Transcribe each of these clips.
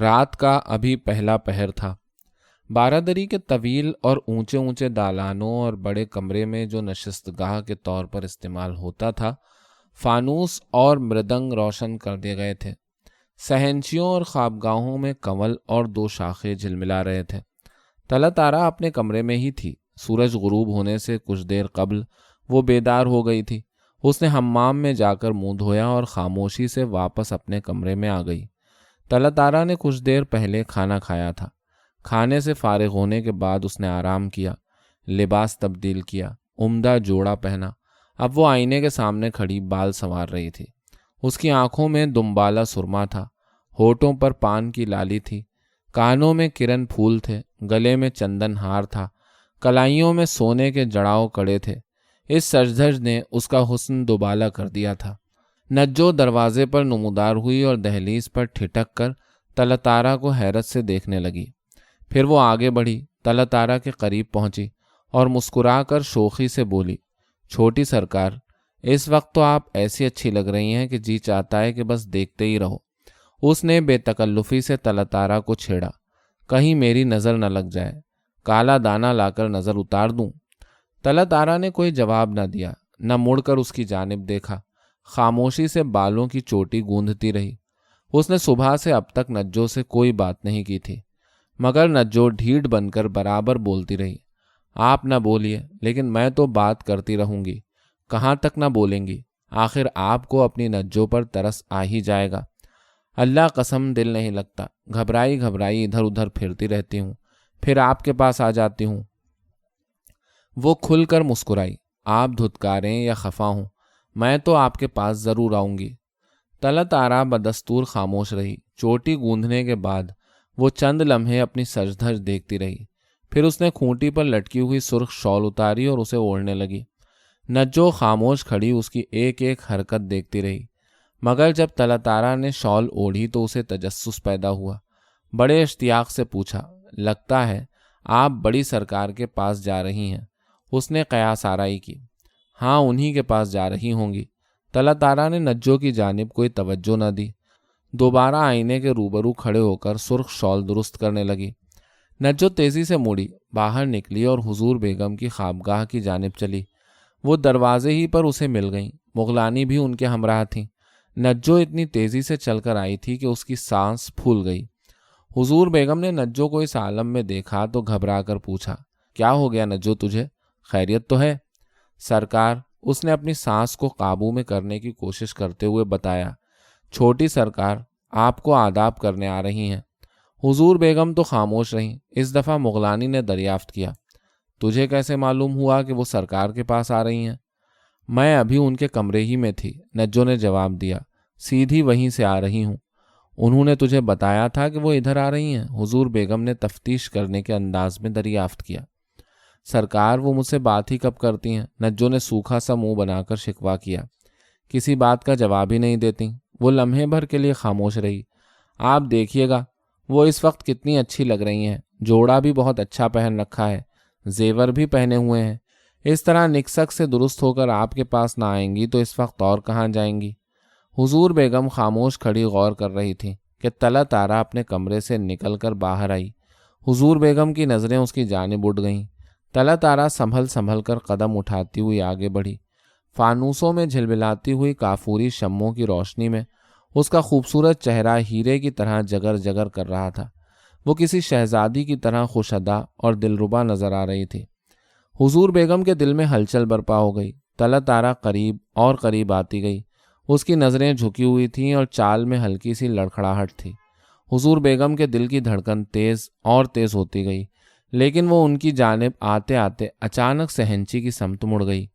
رات کا ابھی پہلا پہر تھا۔ بارادری کے طویل اور اونچے اونچے دالانوں اور بڑے کمرے میں جو نشست گاہ کے طور پر استعمال ہوتا تھا، فانوس اور مردنگ روشن کر دیے گئے تھے۔ صحنچیوں اور خوابگاہوں میں کنول اور دو شاخیں جھلملا رہے تھے۔ تلا تارا اپنے کمرے میں ہی تھی۔ سورج غروب ہونے سے کچھ دیر قبل وہ بیدار ہو گئی تھی۔ اس نے حمام میں جا کر منہ دھویا اور خاموشی سے واپس اپنے کمرے میں آ گئی۔ تلا تارا نے کچھ دیر پہلے کھانا کھایا تھا۔ کھانے سے فارغ ہونے کے بعد اس نے آرام کیا، لباس تبدیل کیا، عمدہ جوڑا پہنا۔ اب وہ آئینے کے سامنے کھڑی بال سنوار رہی تھی۔ اس کی آنکھوں میں دمبالا سرما تھا، ہونٹوں پر پان کی لالی تھی، کانوں میں کرن پھول تھے، گلے میں چندن ہار تھا، کلائیوں میں سونے کے جڑاؤ کڑے تھے۔ اس سج دھج نے اس کا حسن دوبالا کر دیا تھا۔ نجو دروازے پر نمودار ہوئی اور دہلیز پر ٹھٹک کر تلا تارا کو حیرت سے دیکھنے لگی۔ پھر وہ آگے بڑھی، تلا تارا کے قریب پہنچی اور مسکرا کر شوخی سے بولی، چھوٹی سرکار، اس وقت تو آپ ایسی اچھی لگ رہی ہیں کہ جی چاہتا ہے کہ بس دیکھتے ہی رہو۔ اس نے بے تکلفی سے تلا تارا کو چھیڑا، کہیں میری نظر نہ لگ جائے، کالا دانہ لا کر نظر اتار دوں؟ تلا تارا نے کوئی جواب نہ دیا، نہ مڑ کر اس کی جانب دیکھا، خاموشی سے بالوں کی چوٹی گوندھتی رہی۔ اس نے صبح سے اب تک نجو سے کوئی بات نہیں کی تھی، مگر نجو ڈھیٹ بن کر برابر بولتی رہی۔ آپ نہ بولیے، لیکن میں تو بات کرتی رہوں گی۔ کہاں تک نہ بولیں گی؟ آخر آپ کو اپنی نجو پر ترس آ ہی جائے گا۔ اللہ قسم دل نہیں لگتا، گھبرائی گھبرائی ادھر ادھر پھرتی رہتی ہوں، پھر آپ کے پاس آ جاتی ہوں۔ وہ کھل کر مسکرائی، آپ دھتکاریں یا خفا ہوں، میں تو آپ کے پاس ضرور آؤں گی۔ تلا تارا بدستور خاموش رہی۔ چوٹی گوندھنے کے بعد وہ چند لمحے اپنی سج دھج دیکھتی رہی، پھر اس نے کھونٹی پر لٹکی ہوئی سرخ شال اتاری اور اسے اوڑھنے لگی۔ نجو خاموش کھڑی اس کی ایک ایک حرکت دیکھتی رہی، مگر جب تلا تارا نے شال اوڑھی تو اسے تجسس پیدا ہوا۔ بڑے اشتیاق سے پوچھا، لگتا ہے آپ بڑی سرکار کے پاس جا رہی ہیں؟ اس نے قیاس آرائی کی۔ ہاں، انہی کے پاس جا رہی ہوں گی۔ تلا تارا نے نجو کی جانب کوئی توجہ نہ دی، دوبارہ آئینے کے روبرو کھڑے ہو کر سرخ شال درست کرنے لگی۔ نجو تیزی سے مڑی، باہر نکلی اور حضور بیگم کی خوابگاہ کی جانب چلی۔ وہ دروازے ہی پر اسے مل گئیں۔ مغلانی بھی ان کے ہمراہ تھیں۔ نجو اتنی تیزی سے چل کر آئی تھی کہ اس کی سانس پھول گئی۔ حضور بیگم نے نجو کو اس عالم میں دیکھا تو گھبرا کر پوچھا، کیا ہو گیا نجو تجھے؟ خیریت تو ہے؟ سرکار، اس نے اپنی سانس کو قابو میں کرنے کی کوشش کرتے ہوئے بتایا، چھوٹی سرکار آپ کو آداب کرنے آ رہی ہیں۔ حضور بیگم تو خاموش رہیں۔ اس دفعہ مغلانی نے دریافت کیا، تجھے کیسے معلوم ہوا کہ وہ سرکار کے پاس آ رہی ہیں؟ میں ابھی ان کے کمرے ہی میں تھی، نجو نے جواب دیا، سیدھی وہیں سے آ رہی ہوں۔ انہوں نے تجھے بتایا تھا کہ وہ ادھر آ رہی ہیں؟ حضور بیگم نے تفتیش کرنے کے انداز میں دریافت کیا۔ سرکار، وہ مجھ سے بات ہی کب کرتی ہیں؟ نجو نے سوکھا سا منہ بنا کر شکوہ کیا۔ کسی بات کا جواب ہی نہیں دیتی۔ وہ لمحے بھر کے لیے خاموش رہی۔ آپ دیکھیے گا، وہ اس وقت کتنی اچھی لگ رہی ہیں، جوڑا بھی بہت اچھا پہن رکھا ہے، زیور بھی پہنے ہوئے ہیں۔ اس طرح نکسک سے درست ہو کر آپ کے پاس نہ آئیں گی تو اس وقت اور کہاں جائیں گی؟ حضور بیگم خاموش کھڑی غور کر رہی تھی کہ تلا تارا اپنے کمرے سے نکل کر باہر آئی۔ حضور بیگم کی نظریں اس کی جانب اٹھ گئیں۔ تلا تارا سنبھل کر قدم اٹھاتی ہوئی آگے بڑھی۔ فانوسوں میں جھلملاتی ہوئی کافوری شمعوں کی روشنی میں اس کا خوبصورت چہرہ ہیرے کی طرح جگر جگر کر رہا تھا۔ وہ کسی شہزادی کی طرح خوشادہ اور دلربا نظر آ رہی تھی۔ حضور بیگم کے دل میں ہلچل برپا ہو گئی۔ تلا تارا قریب اور قریب آتی گئی۔ اس کی نظریں جھکی ہوئی تھیں اور چال میں ہلکی سی لڑکھڑاہٹ تھی۔ حضور بیگم کے دل کی دھڑکن تیز اور تیز ہوتی گئی، لیکن وہ ان کی جانب آتے آتے اچانک سہنچی کی سمت مڑ گئی۔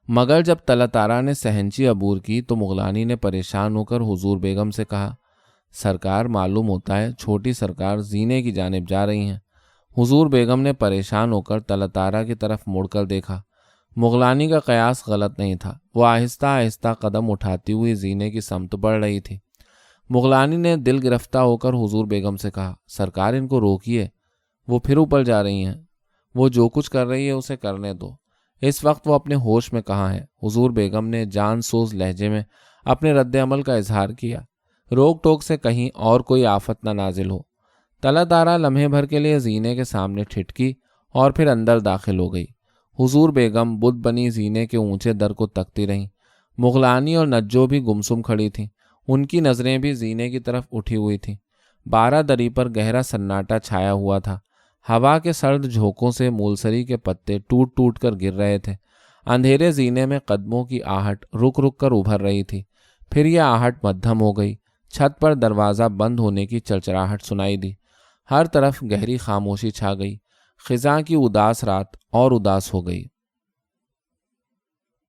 مگر جب تلا تارا نے سہنچی عبور کی تو مغلانی نے پریشان ہو کر حضور بیگم سے کہا، سرکار، معلوم ہوتا ہے چھوٹی سرکار زینے کی جانب جا رہی ہیں۔ حضور بیگم نے پریشان ہو کر تلا تارا کی طرف مڑ کر دیکھا۔ مغلانی کا قیاس غلط نہیں تھا۔ وہ آہستہ آہستہ قدم اٹھاتی ہوئی زینے کی سمت بڑھ رہی تھی۔ مغلانی نے دل گرفتہ ہو کر حضور بیگم سے کہا، سرکار، ان کو روکیے، وہ پھر اوپر جا رہی ہیں۔ وہ جو کچھ کر رہی ہے اسے کرنے دو، اس وقت وہ اپنے ہوش میں کہاں ہے؟ حضور بیگم نے جان سوز لہجے میں اپنے رد عمل کا اظہار کیا۔ روک ٹوک سے کہیں اور کوئی آفت نہ نازل ہو۔ طلعت آرا لمحے بھر کے لیے زینے کے سامنے ٹھٹکی اور پھر اندر داخل ہو گئی۔ حضور بیگم بت بنی زینے کے اونچے در کو تکتی رہیں۔ مغلانی اور نجو بھی گمسم کھڑی تھیں، ان کی نظریں بھی زینے کی طرف اٹھی ہوئی تھیں۔ بارہ دری پر گہرا سناٹا چھایا ہوا تھا۔ ہوا کے سرد جھونکوں سے مولسری کے پتے ٹوٹ ٹوٹ کر گر رہے تھے۔ اندھیرے زینے میں قدموں کی آہٹ رک رک کر ابھر رہی تھی۔ پھر یہ آہٹ مدھم ہو گئی۔ چھت پر دروازہ بند ہونے کی چرچراہٹ سنائی دی۔ ہر طرف گہری خاموشی چھا گئی۔ خزاں کی اداس رات اور اداس ہو گئی۔